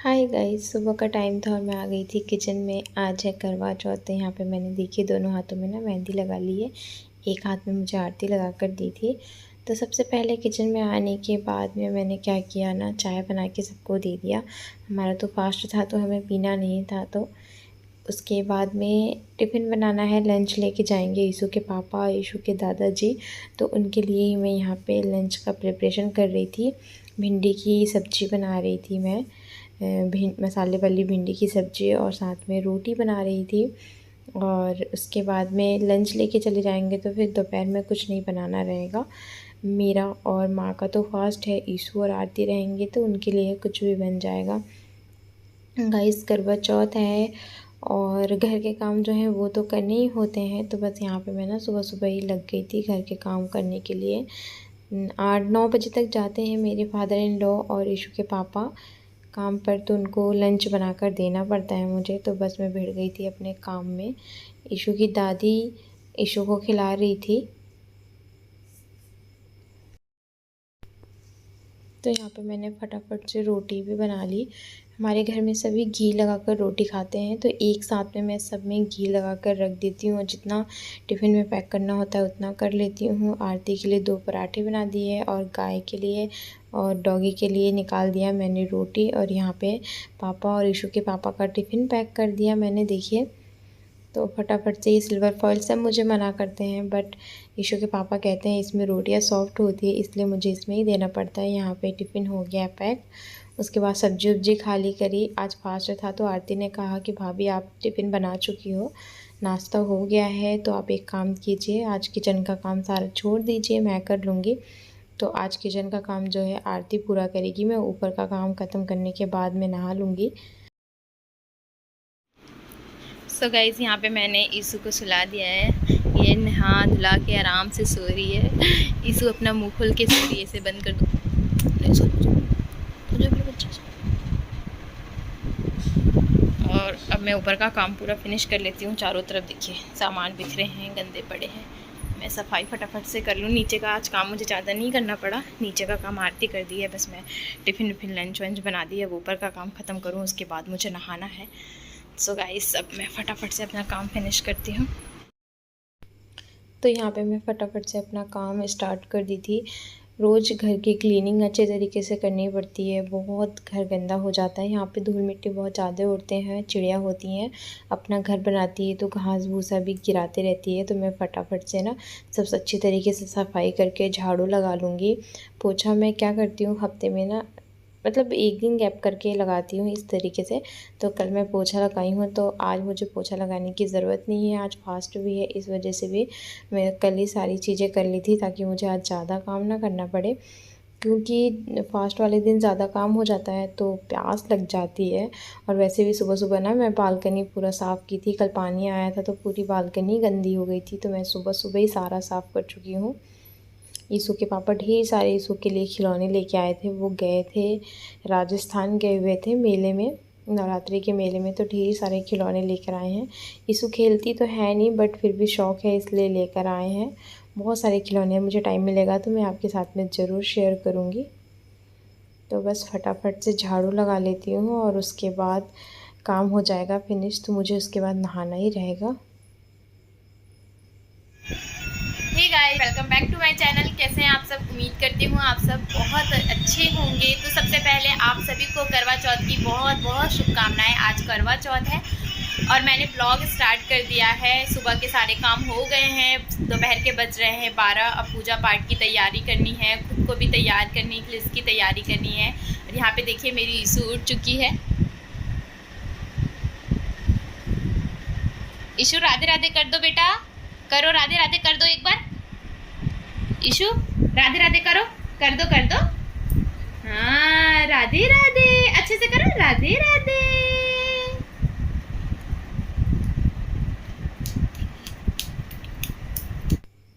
Hi guys, सुबह का time था और मैं आ गई थी किचन में। आज है करवा चौथ। तो यहाँ पे मैंने देखी दोनों हाथों में ना मेहंदी लगा ली है। एक हाथ में मुझे आरती लगा कर दी थी। तो सबसे पहले किचन में आने के बाद में मैंने क्या किया ना, चाय बना के सबको दे दिया। हमारा तो फास्ट था तो हमें पीना नहीं था। तो उसके बाद में टिफ़िन बनाना है, लंच लेके जाएंगे ईशू के पापा, ईशू के दादाजी। तो उनके लिए ही मैं यहाँ पे लंच का प्रिपरेशन कर रही थी। भिंडी की सब्ज़ी बना रही थी मैं, मसाले वाली भिंडी की सब्ज़ी, और साथ में रोटी बना रही थी। और उसके बाद में लंच लेके चले जाएंगे तो फिर दोपहर में कुछ नहीं बनाना रहेगा। मेरा और माँ का तो फास्ट है, ईशू और आरती रहेंगे तो उनके लिए कुछ भी बन जाएगा। गाइस, करवा चौथ है और घर के काम जो हैं वो तो करने ही होते हैं। तो बस यहाँ पे मैं ना सुबह सुबह ही लग गई थी घर के काम करने के लिए। 8-9 बजे तक जाते हैं मेरे फादर इन लॉ और ईशू के पापा काम पर, तो उनको लंच बनाकर देना पड़ता है मुझे। तो बस मैं भिड़ गई थी अपने काम में। ईशू की दादी ईशू को खिला रही थी। तो यहाँ पे मैंने फटाफट से रोटी भी बना ली। हमारे घर में सभी घी लगाकर रोटी खाते हैं, तो एक साथ में मैं सब में घी लगाकर रख देती हूँ और जितना टिफ़िन में पैक करना होता है उतना कर लेती हूँ। आरती के लिए 2 पराठे बना दिए और गाय के लिए और डॉगी के लिए निकाल दिया मैंने रोटी। और यहाँ पे पापा और ईशू के पापा का टिफ़िन पैक कर दिया मैंने, देखिए। तो फटाफट से ये सिल्वर फॉइल सब मुझे मना करते हैं, बट ईशू के पापा कहते हैं इसमें रोटियां सॉफ्ट होती है, इसलिए मुझे इसमें ही देना पड़ता है। यहाँ पे टिफ़िन हो गया पैक। उसके बाद सब्जी उब्जी खाली करी। आज फास्ट था तो आरती ने कहा कि भाभी आप टिफ़िन बना चुकी हो, नाश्ता हो गया है, तो आप एक काम कीजिए, आज किचन का काम सारा छोड़ दीजिए, मैं कर लूँगी। तो आज किचन का काम जो है आरती पूरा करेगी, मैं ऊपर का काम ख़त्म करने के बाद मैं नहा लूँगी। सो गाइस, यहाँ पे मैंने ईशू को सुला दिया है। ये नहा धुला के आराम से सो रही है। ईशू अपना मुंह खोल के सो रही है, इसे बंद कर दो। और अब मैं ऊपर का काम पूरा फिनिश कर लेती हूँ। चारों तरफ देखिए सामान बिखरे हैं, गंदे पड़े हैं। मैं सफाई फटाफट से कर लूँ। नीचे का आज काम मुझे ज़्यादा नहीं करना पड़ा, नीचे का काम आरती कर दी है। बस मैं टिफ़िन विफ़िन लंच वंच बना दी है। अब ऊपर का काम ख़त्म करूँ, उसके बाद मुझे नहाना है। सो गाइस, अब मैं फटाफट से अपना काम फिनिश करती हूँ। तो यहाँ पे मैं फटाफट से अपना काम स्टार्ट कर दी थी। रोज़ घर की क्लीनिंग अच्छे तरीके से करनी पड़ती है, बहुत घर गंदा हो जाता है। यहाँ पे धूल मिट्टी बहुत ज़्यादा उड़ते हैं, चिड़िया होती हैं, अपना घर बनाती है तो घास भूसा भी गिराते रहती है। तो मैं फटाफट से ना सब अच्छी तरीके से सफाई करके झाड़ू लगा लूँगी। पोछा मैं क्या करती हूँ, हफ्ते में ना मतलब एक दिन गैप करके लगाती हूँ इस तरीके से। तो कल मैं पोछा लगाई हूँ, तो आज मुझे पोछा लगाने की ज़रूरत नहीं है, आज फास्ट भी है, इस वजह से भी मैं कल ही सारी चीज़ें कर ली थी ताकि मुझे आज ज़्यादा काम ना करना पड़े। क्योंकि फास्ट वाले दिन ज़्यादा काम हो जाता है तो प्यास लग जाती है। और वैसे भी सुबह सुबह ना मैं बालकनी पूरा साफ़ की थी। कल पानी आया था तो पूरी बालकनी गंदी हो गई थी, तो मैं सुबह सुबह ही सारा साफ़ कर चुकी हूँ। ईशू के पापा ढेर सारे ईशू के लिए खिलौने लेके आए थे। वो गए थे राजस्थान, गए हुए थे मेले में, नवरात्रि के मेले में, तो ढेर सारे खिलौने लेकर आए हैं। ईशू खेलती तो है नहीं, बट फिर भी शौक़ है इसलिए लेकर आए हैं। बहुत सारे खिलौने हैं, मुझे टाइम मिलेगा तो मैं आपके साथ में ज़रूर शेयर करूँगी। तो बस फटाफट से झाड़ू लगा लेती हूँ और उसके बाद काम हो जाएगा फिनिश। तो मुझे उसके बाद नहाना ही रहेगा। Hey guys, welcome back to my channel. कैसे हैं आप सब? उम्मीद करती हूँ आप सब बहुत अच्छे होंगे। तो सबसे पहले आप सभी को करवा चौथ की बहुत बहुत शुभकामनाएं। आज करवा चौथ है और मैंने ब्लॉग स्टार्ट कर दिया है। सुबह के सारे काम हो गए हैं, दोपहर के बज रहे हैं 12। अब पूजा पाठ की तैयारी करनी है, खुद को भी तैयार करने के लिए इसकी तैयारी करनी है। और यहाँ पे देखिए मेरी ईशू उठ चुकी है। ईशू राधे राधे कर दो बेटा, करो राधे राधे कर दो एक बार। ईशू राधे राधे करो, कर दो कर दो। हाँ, राधे राधे, अच्छे से करो, राधे राधे।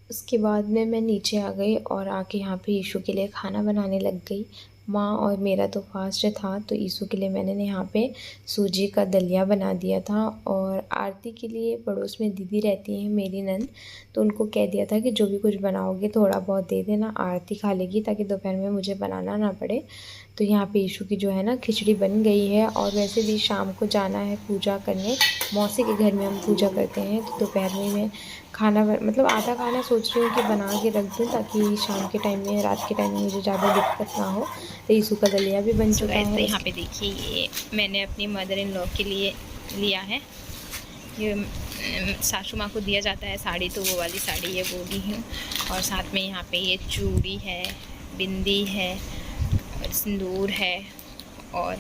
उसके बाद में मैं नीचे आ गई और आके यहाँ पे ईशू के लिए खाना बनाने लग गई। माँ और मेरा तो फास्ट था, तो ईशू के लिए मैंने यहाँ पे सूजी का दलिया बना दिया था। और आरती के लिए पड़ोस में दीदी रहती हैं मेरी नंद, तो उनको कह दिया था कि जो भी कुछ बनाओगे थोड़ा बहुत दे देना, आरती खा लेगी ताकि दोपहर में मुझे बनाना ना पड़े। तो यहाँ पे ईशू की जो है ना खिचड़ी बन गई है। और वैसे भी शाम को जाना है पूजा करने, मौसी के घर में हम पूजा करते हैं। तो दोपहर में मैं खाना मतलब आधा खाना सोच रही हूँ कि बना के रख दूँ, ताकि शाम के टाइम में, रात के टाइम में मुझे ज़्यादा दिक्कत ना हो। तो ईशू का दलिया भी बन चुका है। तो यहाँ पे देखिए ये मैंने अपनी मदर इन लॉ के लिए लिया है। ये सासू माँ को दिया जाता है साड़ी, तो वो वाली साड़ी है वो ली हूँ। और साथ में यहाँ पे ये चूड़ी है, बिंदी है और सिंदूर है, और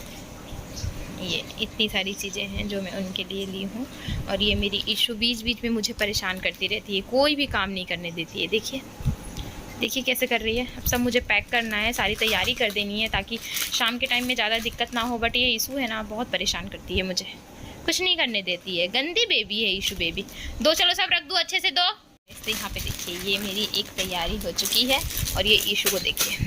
ये इतनी सारी चीज़ें हैं जो मैं उनके लिए ली हूँ। और ये मेरी ईशू बीच बीच में मुझे परेशान करती रहती है, कोई भी काम नहीं करने देती है। देखिए देखिए कैसे कर रही है। अब सब मुझे पैक करना है, सारी तैयारी कर देनी है ताकि शाम के टाइम में ज़्यादा दिक्कत ना हो। बट ये ईशू है ना, बहुत परेशान करती है मुझे, कुछ नहीं करने देती है। गंदी बेबी है ईशू बेबी। दो, चलो सब रख दो अच्छे से, दो। तो यहाँ पे देखिए ये मेरी एक तैयारी हो चुकी है। और ये ईशू को देखिए,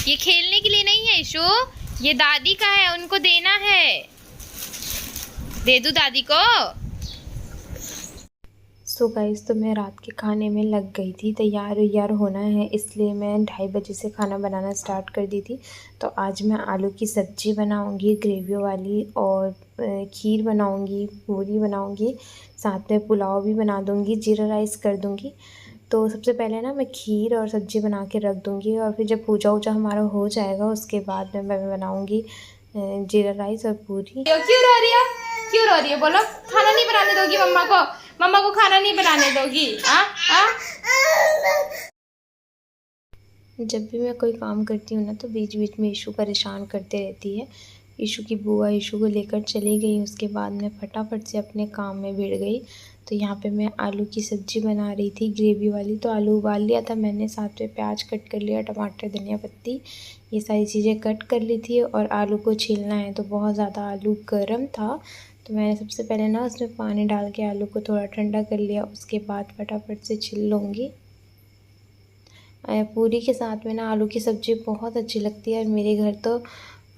ये खेलने के लिए नहीं है ईशू, ये दादी का है, उनको देना है। दे दूँ दादी को। सो गाइस, तो मैं रात के खाने में लग गई थी। तैयार होना है, इसलिए मैं 2:30 बजे से खाना बनाना स्टार्ट कर दी थी। तो आज मैं आलू की सब्ज़ी बनाऊंगी ग्रेवी वाली, और खीर बनाऊंगी, पूरी बनाऊंगी, साथ में पुलाव भी बना दूंगी, जीरा राइस कर दूंगी। तो सबसे पहले ना मैं खीर और सब्ज़ी बना के रख दूंगी, और फिर जब पूजा वूजा हमारा हो जाएगा उसके बाद में मैं बनाऊंगी जीरा राइस और पूरी। क्यों रो रही है, क्यों रो रही है? बोलो, खाना नहीं बनाने दोगी मम्मा को? मम्मा को खाना नहीं बनाने दोगी? जब भी मैं कोई काम करती हूँ ना, तो बीच बीच में ईशू परेशान करते रहती है। ईशू की बुआ ईशू को लेकर चली गई, उसके बाद मैं फटाफट से अपने काम में भिड़ गई। तो यहाँ पे मैं आलू की सब्ज़ी बना रही थी ग्रेवी वाली। तो आलू उबाल लिया था मैंने, साथ में प्याज कट कर लिया, टमाटर, धनिया पत्ती, ये सारी चीज़ें कट कर ली थी। और आलू को छीलना है, तो बहुत ज़्यादा आलू गर्म था, तो मैंने सबसे पहले ना उसमें पानी डाल के आलू को थोड़ा ठंडा कर लिया। उसके बाद फटाफट से छील लूँगी। पूरी के साथ में ना आलू की सब्ज़ी बहुत अच्छी लगती है, और मेरे घर तो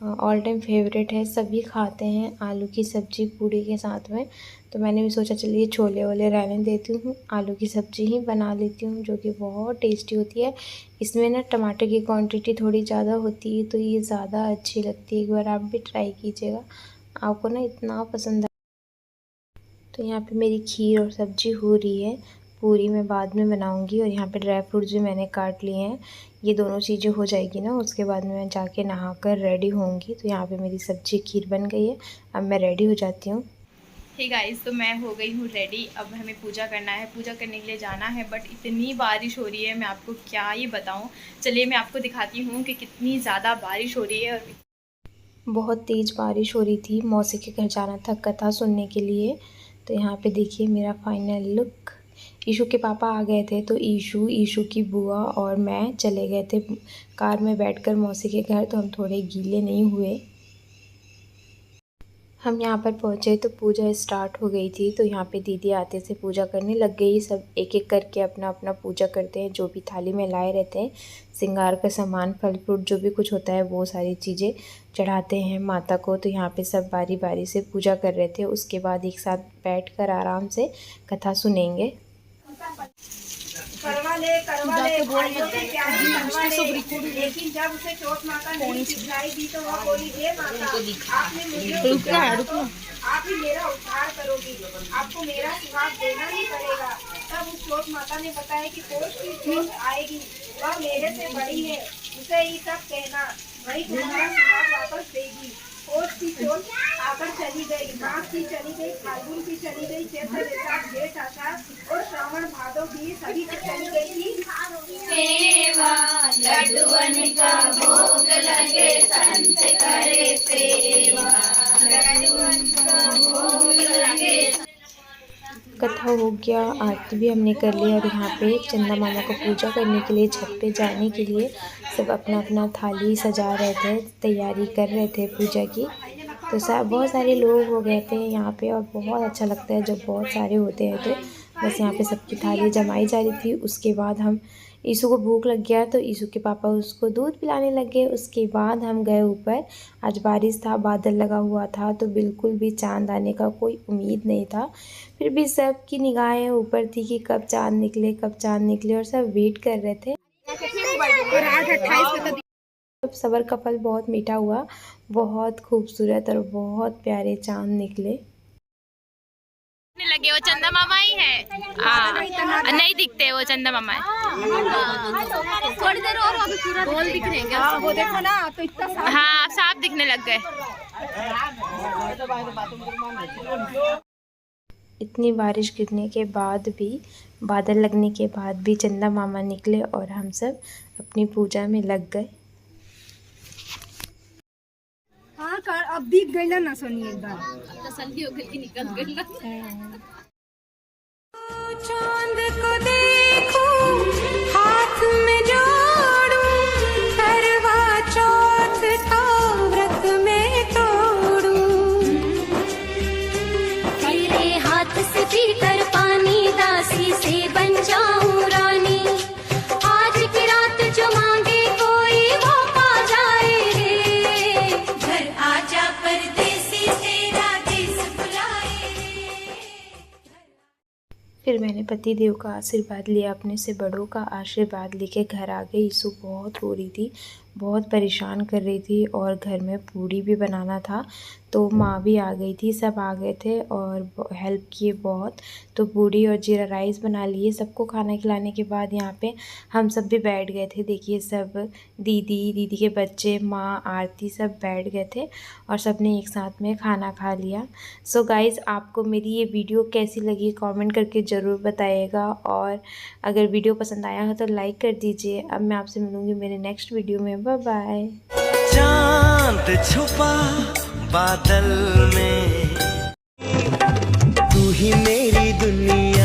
ऑल टाइम फेवरेट है, सभी खाते हैं आलू की सब्ज़ी पूरी के साथ में। तो मैंने भी सोचा चलिए छोले वोले रहने देती हूँ, आलू की सब्ज़ी ही बना लेती हूँ, जो कि बहुत टेस्टी होती है। इसमें ना टमाटर की क्वांटिटी थोड़ी ज़्यादा होती है, तो ये ज़्यादा अच्छी लगती है। एक बार आप भी ट्राई कीजिएगा, आपको ना इतना पसंद। तो यहाँ पे मेरी खीर और सब्ज़ी हो रही है, पूरी मैं बाद में बनाऊंगी। और यहाँ पे ड्राई फ्रूट्स भी मैंने काट लिए हैं। ये दोनों चीज़ें हो जाएगी ना, उसके बाद में मैं जाके नहाकर रेडी होंगी। तो यहाँ पे मेरी सब्ज़ी खीर बन गई है, अब मैं रेडी हो जाती हूँ। ठीक गाइस, तो मैं हो गई हूँ रेडी। अब हमें पूजा करना है, पूजा करने के लिए जाना है। बट इतनी बारिश हो रही है, मैं आपको क्या ही बताऊँ। चलिए मैं आपको दिखाती हूँ कि कितनी ज़्यादा बारिश हो रही है। और बहुत तेज़ बारिश हो रही थी, मौसी के घर जाना था कथा सुनने के लिए। तो यहाँ पे देखिए मेरा फाइनल लुक। ईशू के पापा आ गए थे, तो ईशू की बुआ और मैं चले गए थे कार में बैठकर मौसी के घर। तो हम थोड़े गीले नहीं हुए। हम यहाँ पर पहुँचे तो पूजा स्टार्ट हो गई थी। तो यहाँ पे दीदी आते से पूजा करने लग गई। सब एक एक करके अपना अपना पूजा करते हैं, जो भी थाली में लाए रहते हैं, श्रृंगार का सामान, फल फ्रूट, जो भी कुछ होता है वो सारी चीज़ें चढ़ाते हैं माता को। तो यहाँ पे सब बारी बारी से पूजा कर रहे थे। उसके बाद एक साथ बैठकर आराम से कथा सुनेंगे। करवा ले लेकिन जब उसे चोट माता नहीं दिखलाई दी तो वह बोली, हे माता, आपने मुझे आप ही मेरा उद्धार करोगी, आपको मेरा सुहाग देना ही पड़ेगा। तब उस चोट माता ने बताया कि कोष की चोट आएगी, वह मेरे से बड़ी है, उसे ही सब कहना, वही तुम्हारा सुहाग वापस देगी। कोष की चोट आकर चली गई, माघ की चली गई, फाल्गुन की चली गई, चैत्र वैशाख जेठ आषाढ़ और श्रावण भादो की सभी की चली गई थी। सेवा लड्डुअन का भोग लगे, संत करे सेवा, लड्डुअन का भोग लगे। कथा हो गया, आरती भी हमने कर लिया। और यहाँ पे चंदा मामा को पूजा करने के लिए छत पे जाने के लिए सब अपना अपना थाली सजा रहे थे, तैयारी कर रहे थे पूजा की। तो बहुत सारे लोग हो गए थे यहाँ पे, और बहुत अच्छा लगता है जब बहुत सारे होते हैं। तो बस यहाँ पे सबकी थाली जमाई जा रही थी। उसके बाद हम ईशु को भूख लग गया तो ईशु के पापा उसको दूध पिलाने लग गए। उसके बाद हम गए ऊपर। आज बारिश था, बादल लगा हुआ था तो बिल्कुल भी चांद आने का कोई उम्मीद नहीं था। फिर भी सब की निगाहें ऊपर थी कि कब चांद निकले, कब चांद निकले, और सब वेट कर रहे थे। सबर का फल बहुत मीठा हुआ, बहुत खूबसूरत और बहुत प्यारे चांद निकले। लगे वो चंदा मामा ही है। नहीं दिखते वो चंदा मामा है। थोड़ी देर और अभी पूरा गोल दिख रहे हैं। वो देखो ना तो इतना हाँ साफ दिखने लग गए। इतनी बारिश गिरने के बाद भी, बादल लगने के बाद भी चंदा मामा निकले और हम सब अपनी पूजा में लग गए। हाँ कर अब दिख गई ना सोनी एकदम तसल्ली हो गई, निकल गई ना। चांद को देखूं, हाथ में जोड़ूं, करवा चौथ का व्रत में तोड़ूं। तेरे हाथ से पीकर पानी, दासी से बन जाऊं रानी। आज की रात जो मांगे कोई वो पा जाए रे। घर आजा परदेसी, तेरा देश बुलाए रे। फिर मैंने पति देव का आशीर्वाद लिया, अपने से बड़ों का आशीर्वाद लेके घर आ गई। ईशु बहुत रो रही थी, बहुत परेशान कर रही थी और घर में पूड़ी भी बनाना था तो माँ भी आ गई थी, सब आ गए थे और हेल्प किए बहुत। तो पूड़ी और जीरा राइस बना लिए। सबको खाना खिलाने के बाद यहाँ पे हम सब भी बैठ गए थे। देखिए सब दीदी के बच्चे, माँ, आरती सब बैठ गए थे और सब ने एक साथ में खाना खा लिया। सो गाइज़, आपको मेरी ये वीडियो कैसी लगी कमेंट करके ज़रूर बताइएगा और अगर वीडियो पसंद आया हो तो लाइक कर दीजिए। अब मैं आपसे मिलूँगी मेरे नेक्स्ट वीडियो में। Bye bye. चांद छुपा बादल में, तू ही मेरी दुनिया।